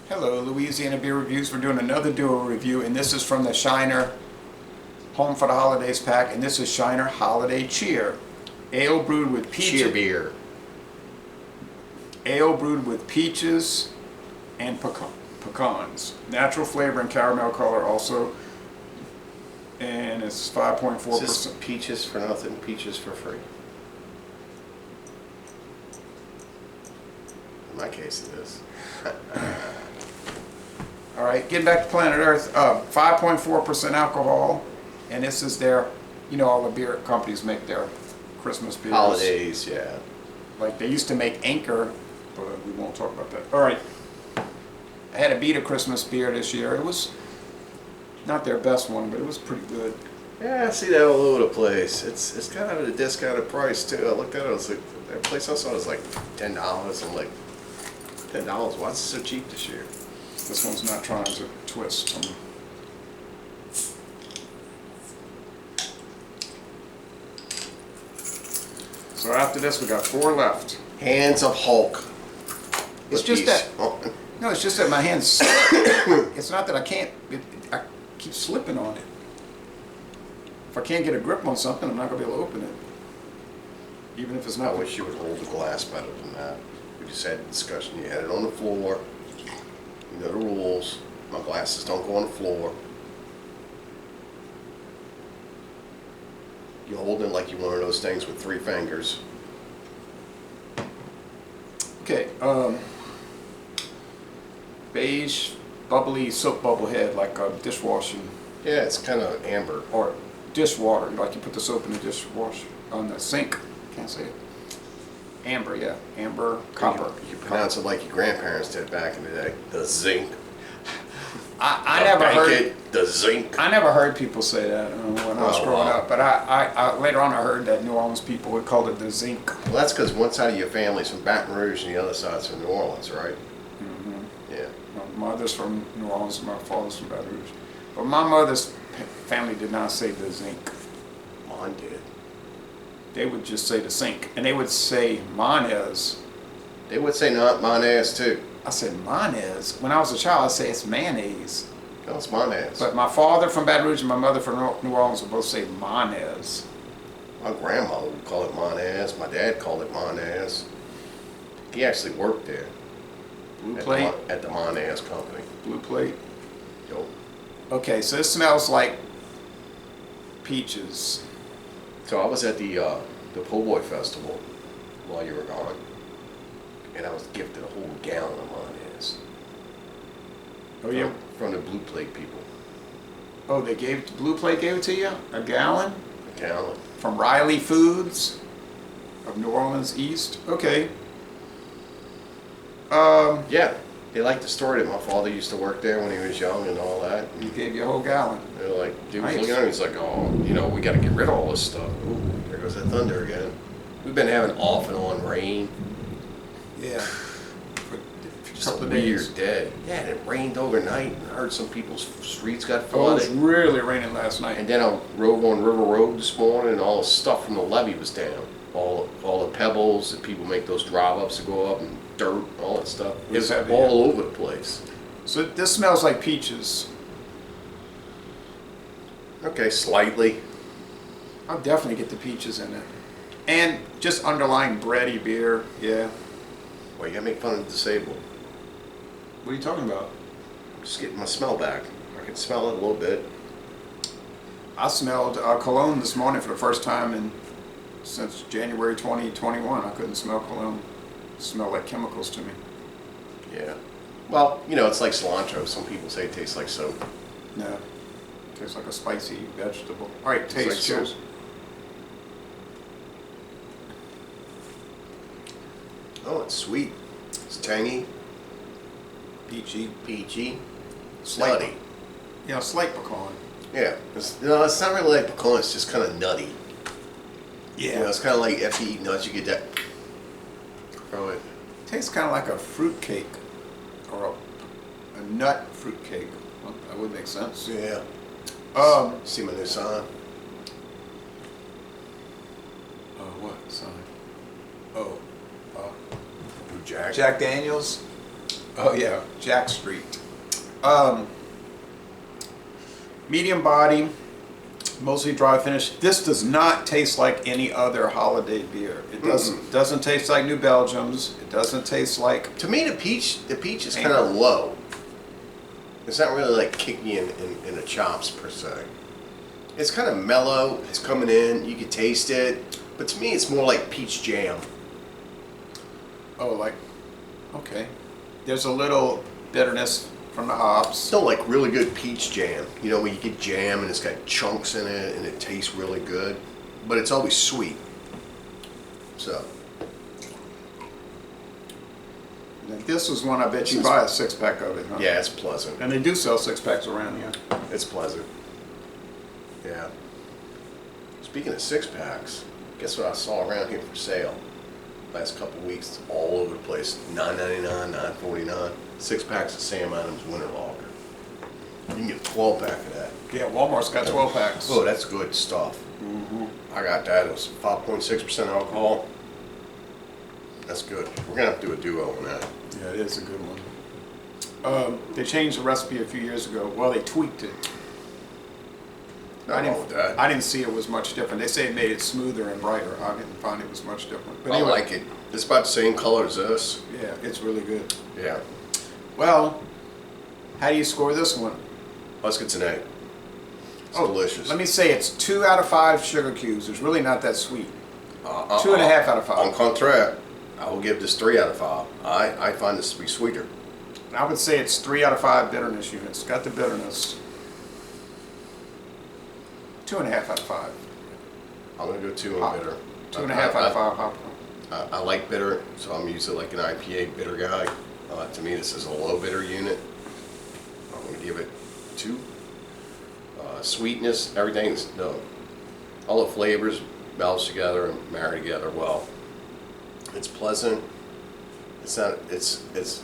Hello, Louisiana Beer Reviews. We're doing another duo review, and this is from the Shiner Home for the Holidays pack, and this is Shiner Holiday Cheer. Ale brewed with peaches. Cheer beer. Ale brewed with peaches and pecans. Natural flavor and caramel color also. And it's 5.4%. Just peaches for nothing, peaches for free. In my case, it is. All right, getting back to Planet Earth, 5.4% alcohol, and this is their, you know, all the beer companies make their Christmas beers. Holidays, yeah. Like they used to make Anchor, but we won't talk about that. All right, I had a Beta Christmas beer this year. It was not their best one, but it was pretty good. Yeah, I see that all over the place. It's kind of at a discounted price too. I looked at it, I was like, that place I saw was like $10. I'm like, $10? Why is it so cheap this year? This one's not trying to twist. So after this, we got 4 left. Hands of Hulk. It's just that. No, it's just that my hands slip. It's not that I can't. I keep slipping on it. If I can't get a grip on something, I'm not going to be able to open it. Even if it's not. I wish you would hold the glass better than that. We just had a discussion. You had it on the floor. You know the rules. My glasses don't go on the floor. You hold it like you one of those things with 3 fingers. Okay. Beige, bubbly soap bubble head, like a dishwashing. Yeah, it's kind of amber. Or dishwater, like you put the soap in the dishwasher on the sink. Can't say it. Amber, yeah. Amber, copper. You pronounce it like your grandparents did back in the day. The zinc. I never heard it. The zinc. I never heard people say that when I was growing up, but I later on I heard that New Orleans people would call it the zinc. Well, that's because one side of your family's from Baton Rouge and the other side's from New Orleans, right? Mm-hmm. Yeah. My mother's from New Orleans and my father's from Baton Rouge. But my mother's family did not say the zinc. Mine did. They would just say the zinc, and they would say mayonnaise. They would say not mayonnaise too. I said mayonnaise. When I was a child, I'd say it's mayonnaise. No, it's mayonnaise. But my father from Baton Rouge and my mother from New Orleans would both say mayonnaise. My grandmother would call it mayonnaise. My dad called it mayonnaise. He actually worked there. Blue plate? At the mayonnaise company. Blue plate? Yo. Okay, so this smells like peaches. So I was at the Po' Boy Festival while you were gone, and I was gifted a whole gallon of mayonnaise. Oh yeah? From the Blue Plate people. Oh, Blue Plate gave it to you? A gallon? A gallon. From Riley Foods of New Orleans East? Okay. Yeah, they like the story that my father used to work there when he was young and all that. He gave you a whole gallon. They're like, dude, Nice. he's like, oh, you know, we got to get rid of all this stuff. Ooh, there goes that thunder again. We've been having off and on rain. Yeah. For a Just a couple of weird days. day. Yeah, and it rained overnight, and I heard some people's streets got Oh, it was flooded. really raining last night. And then I drove on River Road this morning, and all the stuff from the levee was down. All the pebbles that people make those drive-ups to go up, and dirt, all that stuff. It was heavy, all over the place. So this smells like peaches. Okay, slightly. I'll definitely get the peaches in it. And just underlying bready beer, yeah. Well, you gotta make fun of the disabled. What are you talking about? I'm just getting my smell back. I can smell it a little bit. I smelled cologne this morning for the first time since January 2021. I couldn't smell cologne. It smelled like chemicals to me. Yeah. Well, you know, it's like cilantro. Some people say it tastes like soap. No. It tastes like a spicy vegetable. All right, taste. Like Cheers. soap. Oh, it's sweet. It's tangy. Peachy. Peachy. Slight. Nutty. Yeah, slight pecan. Yeah. It's not really like pecan. It's just kind of nutty. Yeah. You know, it's kind of like after you eat nuts, you get that from it. Tastes kind of like a fruit cake or a nut fruit cake. Well, that would make sense. Yeah. See my new sign? What sign? Oh, Jack. Jack Daniels. Oh yeah, Jack Street. Medium body, mostly dry finish. This does not taste like any other holiday beer. It doesn't taste like New Belgium's. It doesn't taste like. To me, the peach is kind of low. It's not really like kicking in the chops per se. It's kind of mellow. It's coming in. You can taste it. But to me, it's more like peach jam. Oh, like, okay. There's a little bitterness from the hops. Still like really good peach jam. You know, when you get jam and it's got chunks in it and it tastes really good. But it's always sweet. So. Now, this was one I bet you buy a 6-pack of it, huh? Yeah, it's pleasant. And they do sell 6-packs around here. It's pleasant. Yeah. Speaking of 6-packs, guess what I saw around here for sale? Last couple of weeks, all over the place. $9.99, $9.49. 6-packs of Sam Adams Winter Lager. You can get a 12-pack of that. Yeah, Walmart's got 12 packs. Oh, that's good stuff. I got that. It was 5.6% alcohol. That's good. We're gonna have to do a duo on that. Yeah, it is a good one. They changed the recipe a few years ago. Well, they tweaked it. Nothing wrong with that. I didn't see it was much different. They say it made it smoother and brighter. I didn't find it was much different. But I anyway, like it. It's about the same color as this. yeah, it's really good. Yeah. Well, how do you score this one? Let's get an 8. It's delicious. Let me say it's 2 out of 5 sugar cubes. It's really not that sweet. 2.5 out of 5. En contraire, I will give this 3 out of 5. I find this to be sweeter. I would say it's 3 out of 5 bitterness units. Got the bitterness. 2.5 out of 5. I'm gonna go 2 on bitter. 2.5 out of 5 hop. I like bitter, so I'm usually like an IPA bitter guy. To me, this is a low bitter unit. I'm gonna give it 2. Sweetness, everything's all the flavors meld together and marry together well. It's pleasant. It's not. It's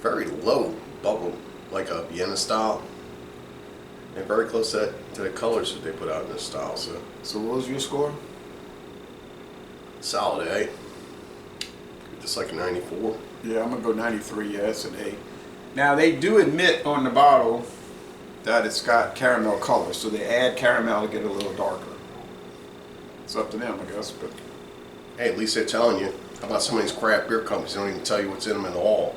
very low bubble, like a Vienna style, and very close to the colors that they put out in this style. So what was your score? Solid A. Just like a 94. Yeah, I'm gonna go 93. Yeah, it's an A. Now they do admit on the bottle that it's got caramel color, so they add caramel to get it a little darker. It's up to them, I guess. But hey, at least they're telling you. How about some of these craft beer companies? They don't even tell you what's in them at all.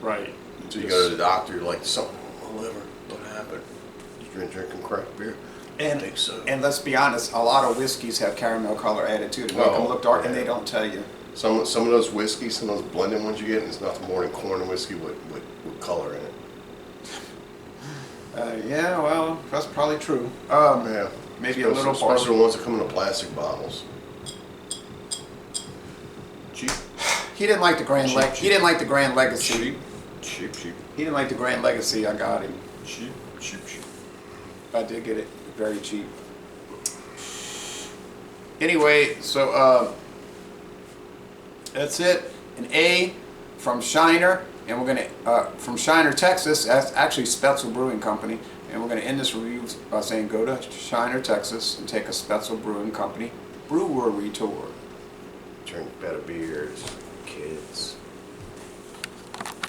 right. So you go to the doctor, you're like, something on my liver. What happened? You've been drinking craft beer? I think so. And let's be honest, a lot of whiskeys have caramel color added to it to make them look dark, and they don't tell you. Some of those whiskeys, some of those blended ones you get, it's nothing more than corn whiskey with color in it. Yeah, well, that's probably true. Yeah. Maybe a little especially the ones that come in the plastic bottles. Cheap. He didn't like the Grand Cheap. He didn't like the Grand Legacy. Cheap. He didn't like the Grand Legacy. I got him. Cheap. I did get it very cheap. Anyway, so that's it. An A from Shiner, and we're gonna from Shiner, Texas. That's actually Spoetzl Brewing Company, and we're gonna end this review by saying go to Shiner, Texas, and take a Spoetzl Brewing Company brewery tour. Drink better beers, kids.